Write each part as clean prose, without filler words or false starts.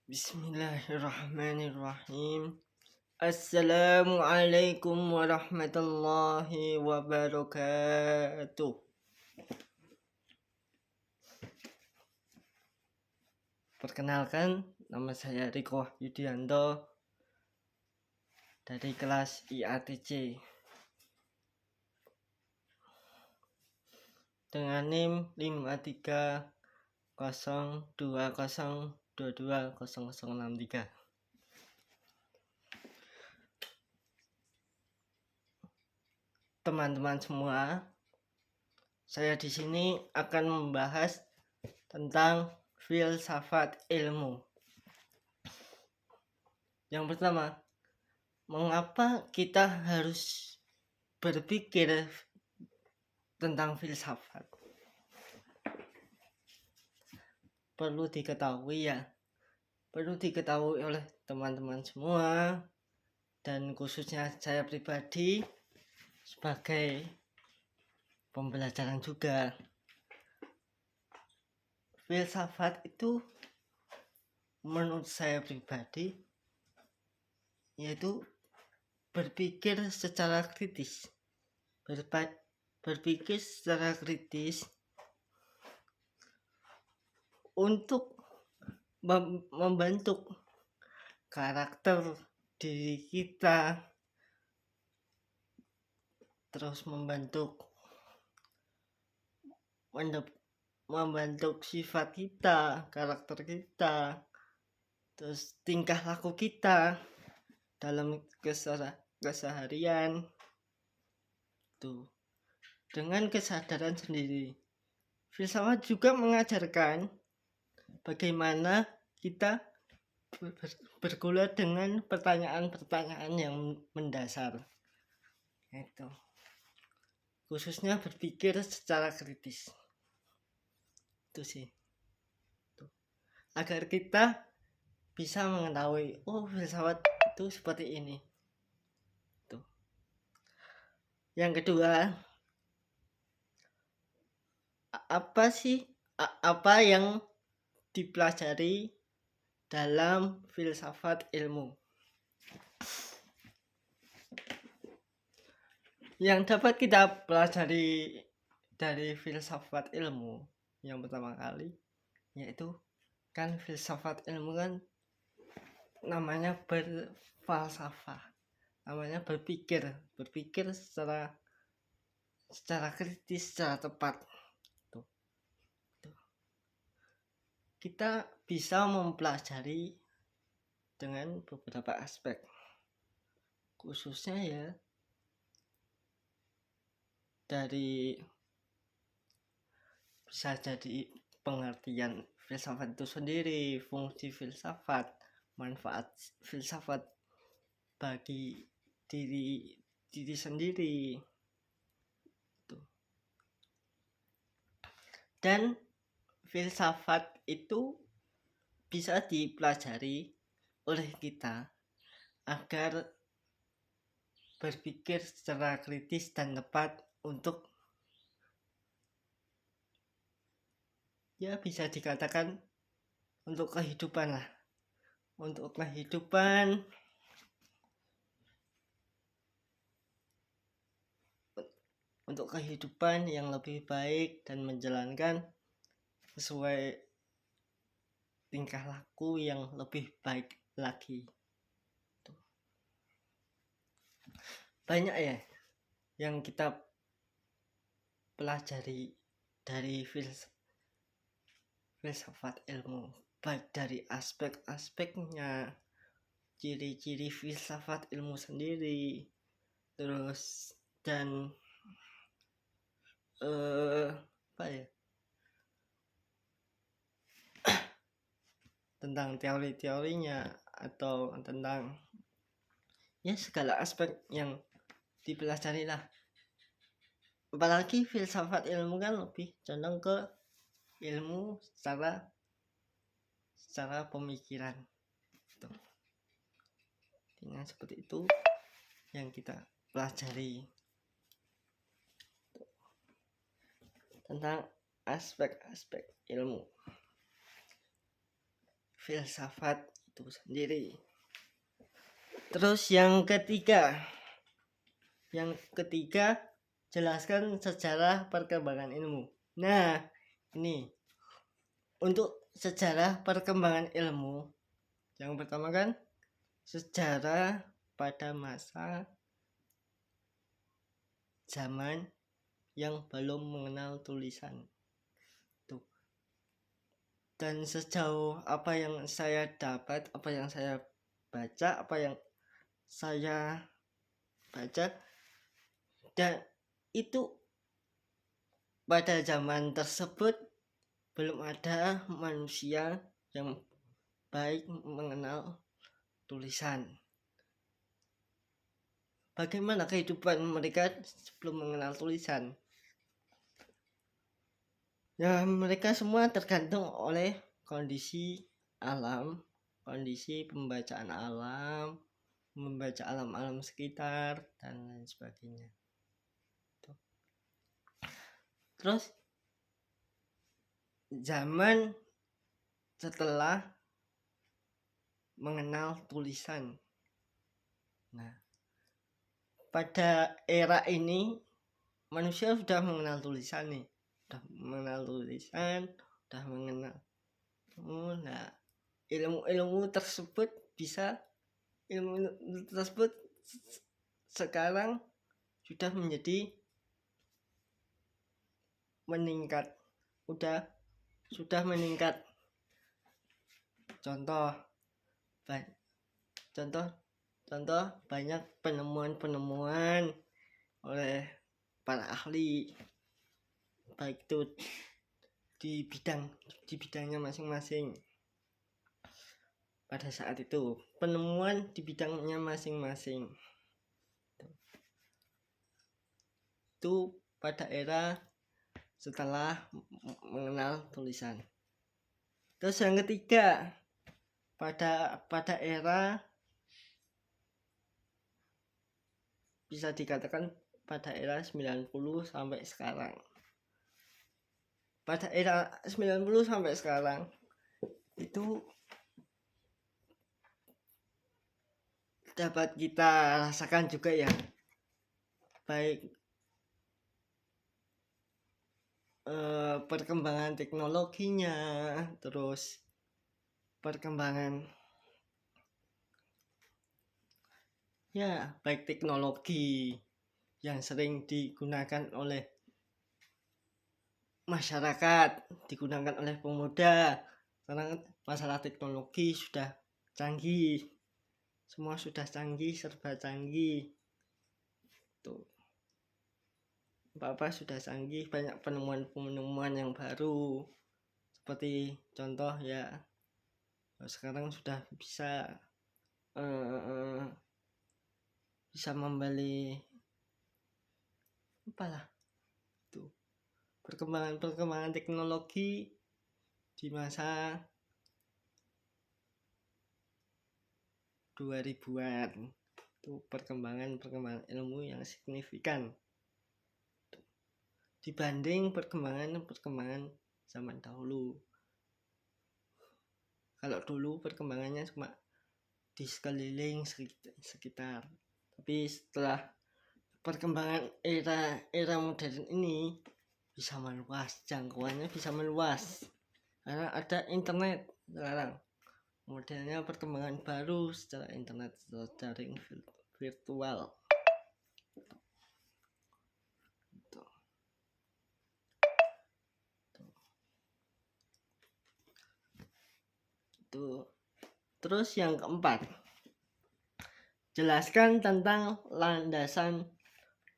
Bismillahirrahmanirrahim. Assalamualaikum warahmatullahi wabarakatuh. Perkenalkan, nama saya Riko Yudianto dari kelas IATC dengan NIM 5302022063. Teman-teman semua, saya di sini akan membahas tentang filsafat ilmu. Yang pertama, mengapa kita harus berpikir tentang filsafat? Perlu diketahui oleh teman-teman semua, dan khususnya saya pribadi sebagai pembelajaran juga. Filsafat itu menurut saya pribadi yaitu berpikir secara kritis. Berpikir secara kritis untuk membentuk karakter diri kita, terus membentuk sifat kita, karakter kita, terus tingkah laku kita dalam keseharian tuh, dengan kesadaran sendiri. Filsafat juga mengajarkan bagaimana kita bergulat dengan pertanyaan-pertanyaan yang mendasar, itu khususnya berpikir secara kritis. Itu sih, agar kita bisa mengetahui, filsafat itu seperti ini. Tuh. Yang kedua, apa yang dipelajari dalam filsafat ilmu? Yang dapat kita pelajari dari filsafat ilmu yang pertama kali, yaitu kan filsafat ilmu kan namanya berfalsafah, namanya berpikir secara kritis, secara tepat. Kita bisa mempelajari dengan beberapa aspek, khususnya ya dari bisa jadi pengertian filsafat itu sendiri, fungsi filsafat, manfaat filsafat bagi diri sendiri. Tuh. Dan filsafat itu bisa dipelajari oleh kita agar berpikir secara kritis dan tepat untuk, ya bisa dikatakan untuk kehidupan lah, untuk kehidupan yang lebih baik dan menjalankan sesuai tingkah laku yang lebih baik lagi. Banyak ya yang kita pelajari dari filsafat ilmu, baik dari aspek-aspeknya, ciri-ciri filsafat ilmu sendiri, terus dan tentang teori-teorinya, atau tentang ya segala aspek yang dipelajari lah. Apalagi filsafat ilmu kan lebih condong ke ilmu secara pemikiran. Dengan seperti itu yang kita pelajari tentang aspek-aspek ilmu filsafat itu sendiri. Terus yang ketiga, jelaskan sejarah perkembangan ilmu. Nah, ini untuk sejarah perkembangan ilmu, yang pertama kan sejarah pada masa zaman yang belum mengenal tulisan. Tuh. Dan sejauh apa yang saya dapat, apa yang saya baca, dan itu pada zaman tersebut belum ada manusia yang baik mengenal tulisan. Bagaimana kehidupan mereka sebelum mengenal tulisan? Ya, mereka semua tergantung oleh kondisi alam, kondisi pembacaan alam, membaca alam-alam sekitar, dan lain sebagainya. Terus zaman setelah mengenal tulisan. Nah, pada era ini manusia sudah mengenal tulisan nih. Sudah mengenal nah, ilmu tersebut sekarang sudah menjadi meningkat. Sudah meningkat. Contoh banyak penemuan oleh para ahli, baik itu di bidangnya masing-masing. Pada saat itu penemuan di bidangnya masing-masing itu pada era setelah mengenal tulisan. Terus yang ketiga, pada era bisa dikatakan pada era 90 sampai sekarang. Pada era 90 sampai sekarang itu dapat kita rasakan juga ya, baik perkembangan teknologinya, terus perkembangan ya, baik teknologi yang sering digunakan oleh masyarakat, digunakan oleh pemuda. Karena masalah teknologi sudah canggih, semua sudah canggih, serba canggih. Tuh, apa sudah canggih, banyak penemuan yang baru. Seperti contoh ya, sekarang sudah bisa membeli tuh, perkembangan teknologi di masa 2000-an. Itu perkembangan ilmu yang signifikan dibanding perkembangan zaman dahulu. Kalau dulu perkembangannya cuma di sekeliling sekitar, tapi setelah perkembangan era modern ini bisa meluas, jangkauannya bisa meluas karena ada internet. Sekarang modelnya perkembangan baru secara internet, secara jaring virtual. Tuh. Terus yang keempat, jelaskan tentang landasan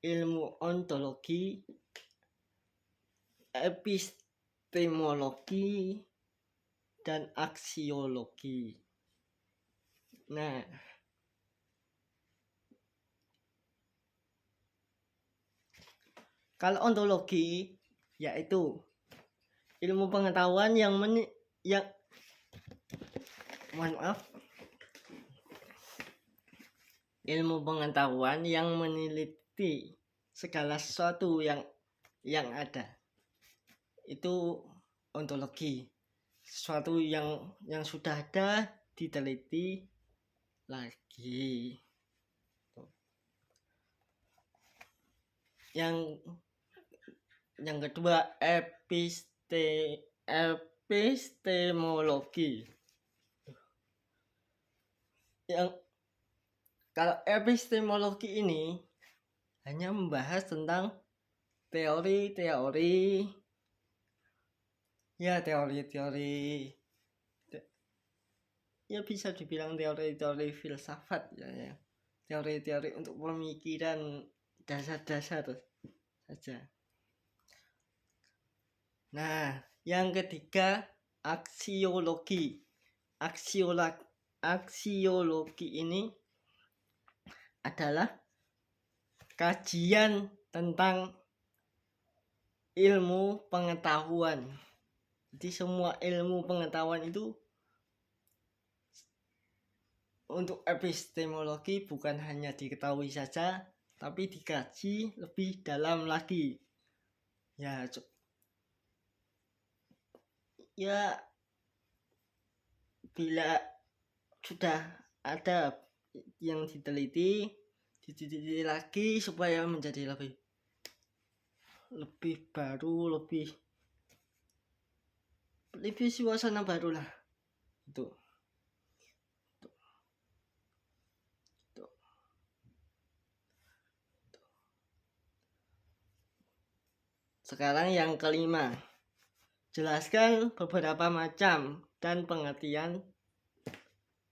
ilmu ontologi, epistemologi, dan aksiologi. Nah, kalau ontologi yaitu ilmu pengetahuan ilmu pengetahuan yang meneliti segala sesuatu yang ada. Itu ontologi. Sesuatu yang sudah ada diteliti lagi. Yang kedua, epistemologi. Kalau epistemologi ini hanya membahas tentang teori-teori ya bisa dibilang teori-teori filsafat ya. Teori-teori untuk pemikiran dasar-dasar saja. Nah, yang ketiga, aksiologi. Aksiologi ini adalah kajian tentang ilmu pengetahuan. Jadi semua ilmu pengetahuan itu untuk epistemologi bukan hanya diketahui saja, tapi dikaji lebih dalam lagi. Ya bila sudah ada yang diteliti lagi supaya menjadi lebih baru, lebih suasana baru lah. Itu. Sekarang yang kelima, jelaskan beberapa macam dan pengertian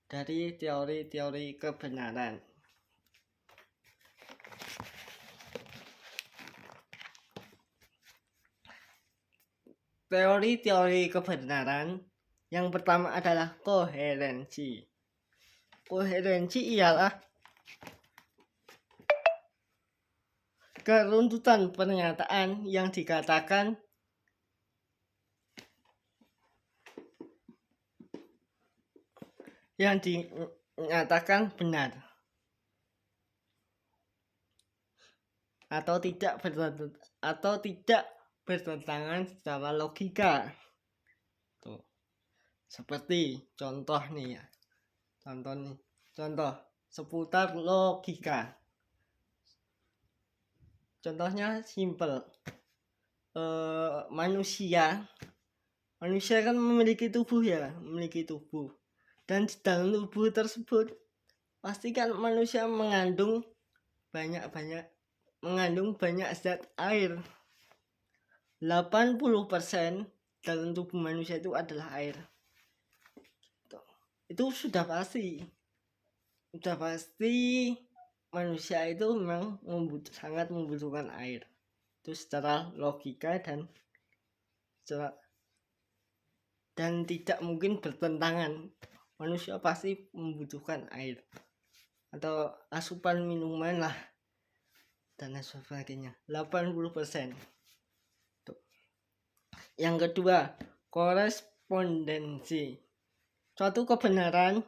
dari teori-teori kebenaran. Teori-teori kebenaran yang pertama adalah koherensi. Koherensi ialah keruntutan pernyataan yang dikatakan benar atau tidak bertentangan secara logika. Tuh. Seperti contoh nih ya. Contoh seputar logika. Contohnya simple. Manusia kan memiliki tubuh. Dan di dalam tubuh tersebut pasti kan manusia mengandung banyak zat air. 80% dalam tubuh manusia itu adalah air. Itu sudah pasti manusia itu memang sangat membutuhkan air. Itu secara logika dan tidak mungkin bertentangan. Manusia pasti membutuhkan air atau asupan minuman lah dan sebagainya. 80%. Tuh. Yang kedua, korespondensi. Suatu kebenaran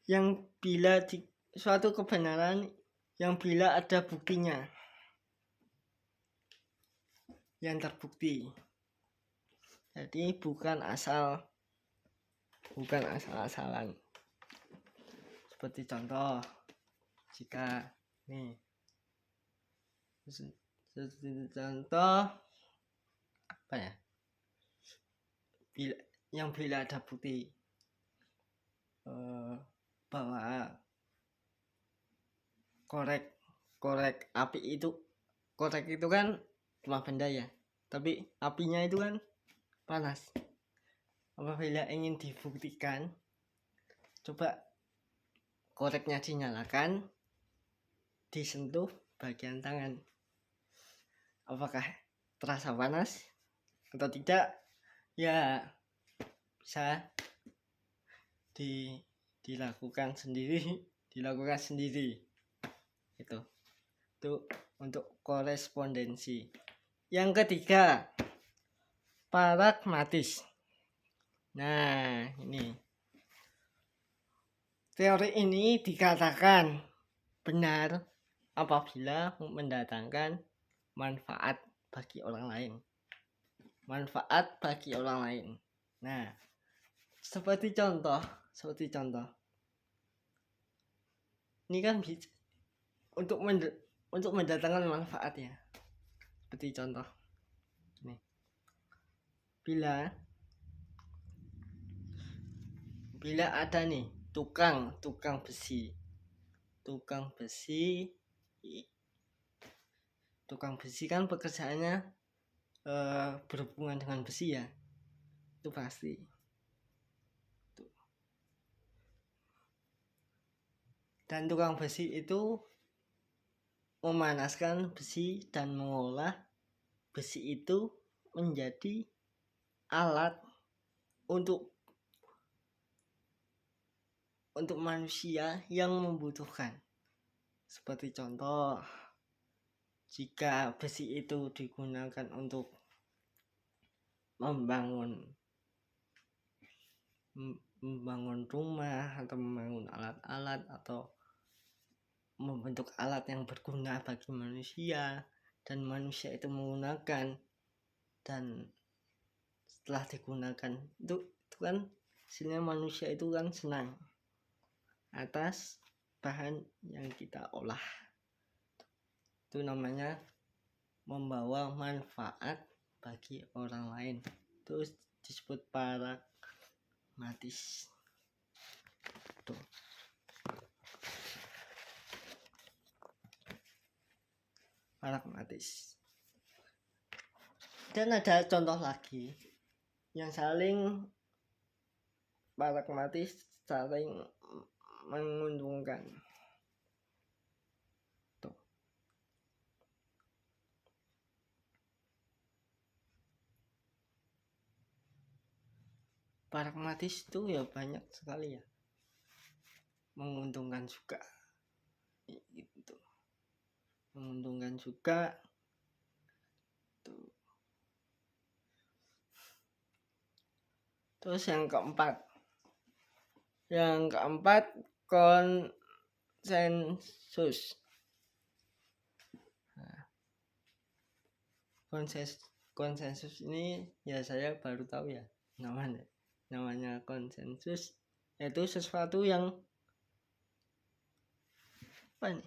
yang bila ada buktinya yang terbukti. Jadi bukan asal-asalan. Seperti contoh, jika nih contoh apa ya? Bila ada bukti bahwa korek api itu kan cuma benda ya, tapi apinya itu kan panas. Apabila ingin dibuktikan, coba koreknya dinyalakan, disentuh bagian tangan, apakah terasa panas atau tidak? Ya bisa dilakukan sendiri. Itu untuk korespondensi. Yang ketiga, pragmatis. Nah, ini teori ini dikatakan benar apabila mendatangkan manfaat bagi orang lain. Manfaat bagi orang lain. Nah, seperti contoh. Ini kan untuk mendatangkan manfaat ya. Seperti contoh. Nih. Bila ada nih tukang besi. Tukang besi kan pekerjaannya berhubungan dengan besi ya. Itu pasti. Dan tukang besi itu memanaskan besi dan mengolah besi itu menjadi alat untuk manusia yang membutuhkan. Seperti contoh, jika besi itu digunakan untuk membangun rumah atau membangun alat-alat atau membentuk alat yang berguna bagi manusia, dan manusia itu menggunakan, dan setelah digunakan itu kan hasilnya manusia itu kan senang atas bahan yang kita olah. Itu namanya membawa manfaat bagi orang lain. Itu disebut pragmatis. Tuh. Pragmatis. Dan ada contoh lagi yang saling pragmatis, saling menguntungkan. Tuh. Pragmatis itu ya banyak sekali ya, menguntungkan juga gitu. Menguntungkan juga tuh. Terus yang keempat konsensus. Nah, konsensus ini ya saya baru tahu ya namanya konsensus, yaitu sesuatu yang apa nih?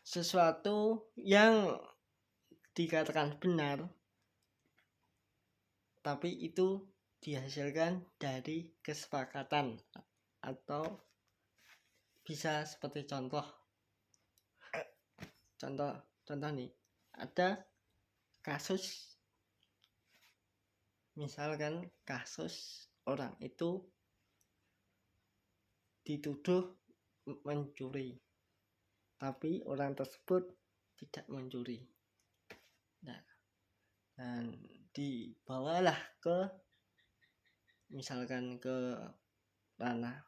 Sesuatu yang dikatakan benar, tapi itu dihasilkan dari kesepakatan, atau bisa seperti contoh nih, ada kasus, misalkan kasus orang itu dituduh mencuri, tapi orang tersebut tidak mencuri. Nah, dan dibawalah misalkan ke ranah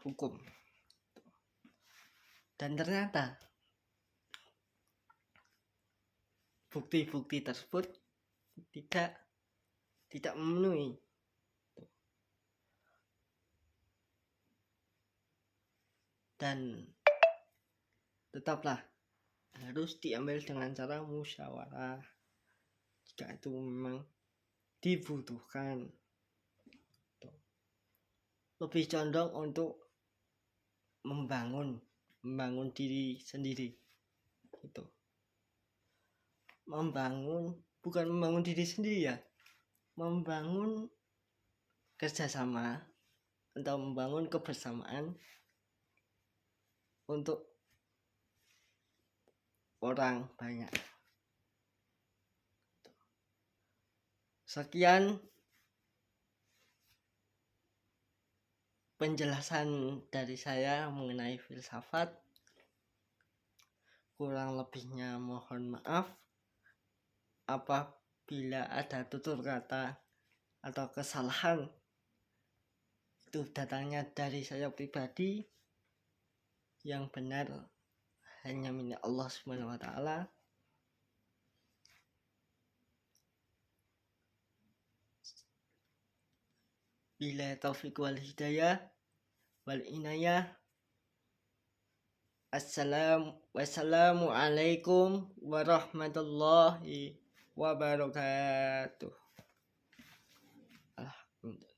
hukum, dan ternyata bukti-bukti tersebut tidak memenuhi. Dan tetaplah harus diambil dengan cara musyawarah jika itu memang dibutuhkan. Lebih condong untuk membangun diri sendiri gitu. Bukan membangun diri sendiri ya, membangun kerjasama atau membangun kebersamaan untuk orang banyak. Sekian penjelasan dari saya mengenai filsafat. Kurang lebihnya mohon maaf apabila ada tutur kata atau kesalahan. Itu datangnya dari saya pribadi. Yang benar hanya milik Allah Subhanahu wa taala. Bila taufiq wal hidayah wal inayah. Wassalamualaikum warahmatullahi wabarakatuh. Alhamdulillah.